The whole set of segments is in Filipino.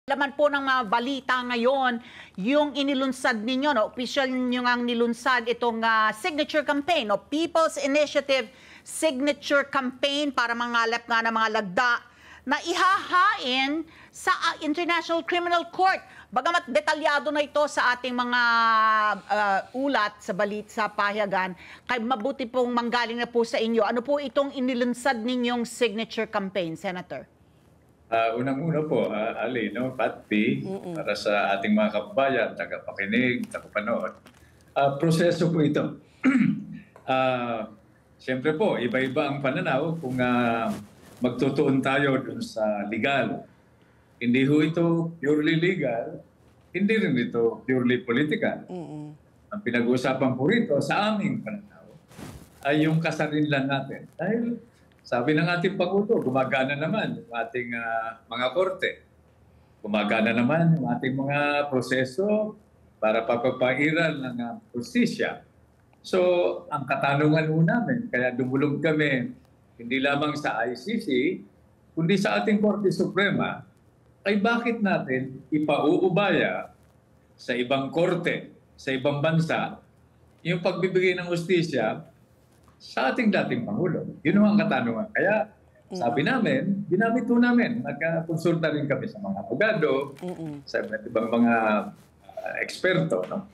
Laman po ng mga balita ngayon, yung inilunsad ninyo, no, official nyo ngang nilunsad itong signature campaign, no, People's Initiative Signature Campaign para mangalap nga ng mga lagda na ihahain sa International Criminal Court. Bagamat detalyado na ito sa ating mga ulat sa balit sa pahayagan, kaya mabuti pong manggaling na po sa inyo. Ano po itong inilunsad ninyong signature campaign, Senator? Unang-una po, Ali, no, Pat P, para sa ating mga kababayan, tagapakinig, tagapanood. Proseso po ito. Siyempre po, iba-iba ang pananaw kung magtutuon tayo dun sa legal. Hindi ho ito purely legal, hindi rin ito purely political. Ang pinag-uusapan po rito sa aming pananaw ay yung kasarinlan natin. Dahil sabi ng ating Pangulo, gumagana naman yung ating mga korte. Gumagana naman yung ating mga proseso para papapairal ng justisya. So, ang katanungan po namin, kaya dumulog kami hindi lamang sa ICC, kundi sa ating Korte Suprema, ay bakit natin ipauubaya sa ibang korte, sa ibang bansa, yung pagbibigay ng justisya sa ating dating Pangulo. Yun ang katanungan. Kaya sabi namin, ginamit po namin. Nagkakonsulta rin kami sa mga abogado, sa ibang mga eksperto. No?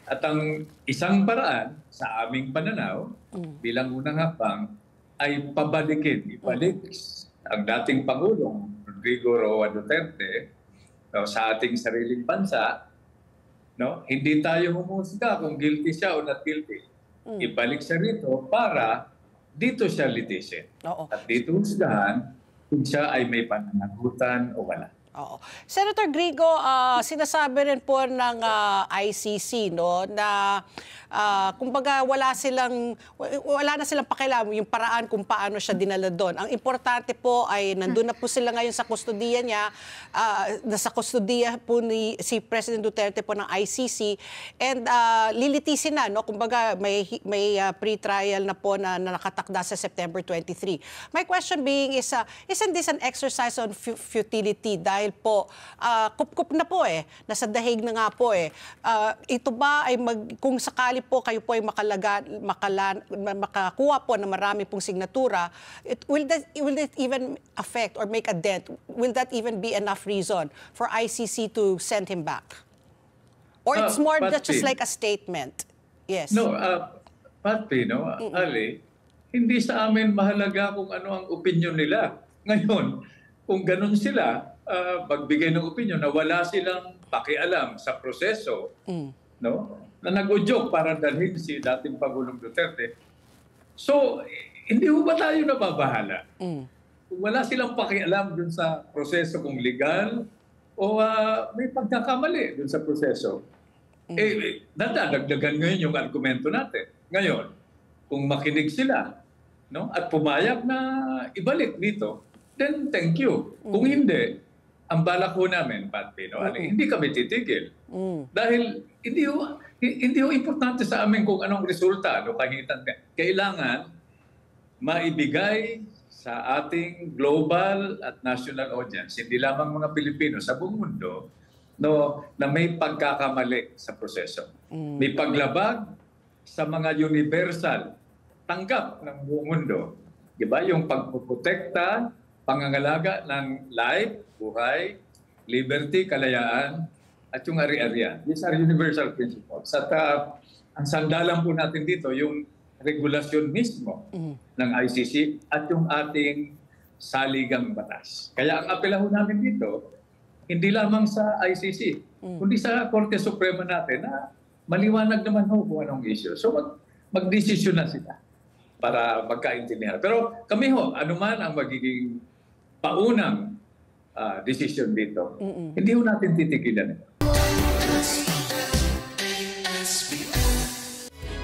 At ang isang paraan sa aming pananaw, bilang unang hakbang, ay ibalik ang dating Pangulong Rodrigo Roa Duterte, no, sa ating sariling bansa. No? Hindi tayo humusga kung guilty siya o not guilty. Ibalik siya rito para dito siya litisin. At dito husgahan kung siya ay may pananagutan o wala. Senator Grigo, sinasabi rin po ng ICC, no, na kumbaga wala na silang pakialam yung paraan kung paano siya dinala doon. Ang importante po ay nandun na po sila ngayon sa kustodiya niya, nasa kustodiya po ni si President Duterte po ng ICC, and lilitisin na, no, kumbaga may pre-trial na po na nakatakda sa September 23. My question being is, isn't this an exercise on futility? Dahil po, kup-kup na po nasa dahig na nga po ito ba ay kung sakali po kayo po ay makakuha po ng marami pong signatura, will that even affect or make a dent? Will that even be enough reason for ICC to send him back? Or it's more just like a statement? Yes. No, Pat P, no, Ali, hindi sa amin mahalaga kung ano ang opinion nila. Ngayon, kung ganun sila, magbigay ng opinion na wala silang pakialam sa proseso, no, na nag-udyok para dalhin si dating Pangulong Duterte. So, hindi ho ba tayo nababahala? Kung wala silang pakialam dun sa proseso kung legal o may pagkakamali dun sa proseso, nadadagdagan ngayon yung argumento natin. Ngayon, kung makinig sila, no, at pumayag na ibalik dito, then thank you. Kung hindi, ang balak ko namin, Pat Pino, hindi kami titigil. Dahil hindi ho importante sa amin kung anong resulta, ano, kailangan maibigay sa ating global at national audience, hindi lamang mga Pilipino sa buong mundo, no, na may pagkakamali sa proseso. May paglabag sa mga universal tanggap ng buong mundo. Diba? Yung pagpuprotekta, pangangalaga ng life, buhay, liberty, kalayaan, at yung ari-arian. These are universal principles. At ang sandalan po natin dito, yung regulasyon mismo ng ICC at yung ating saligang batas. Kaya ang apela ho namin dito, hindi lamang sa ICC, kundi sa Korte Suprema natin na maliwanag naman ho kung anong issue. So mag-desisyon na sila para magkaintindihan. Pero kami ho, anuman ang magiging paunang decision dito, hindi ho natin titigilan ito.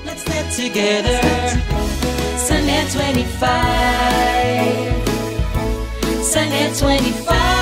Let's get together, Sunnet 25, Sunnet 25.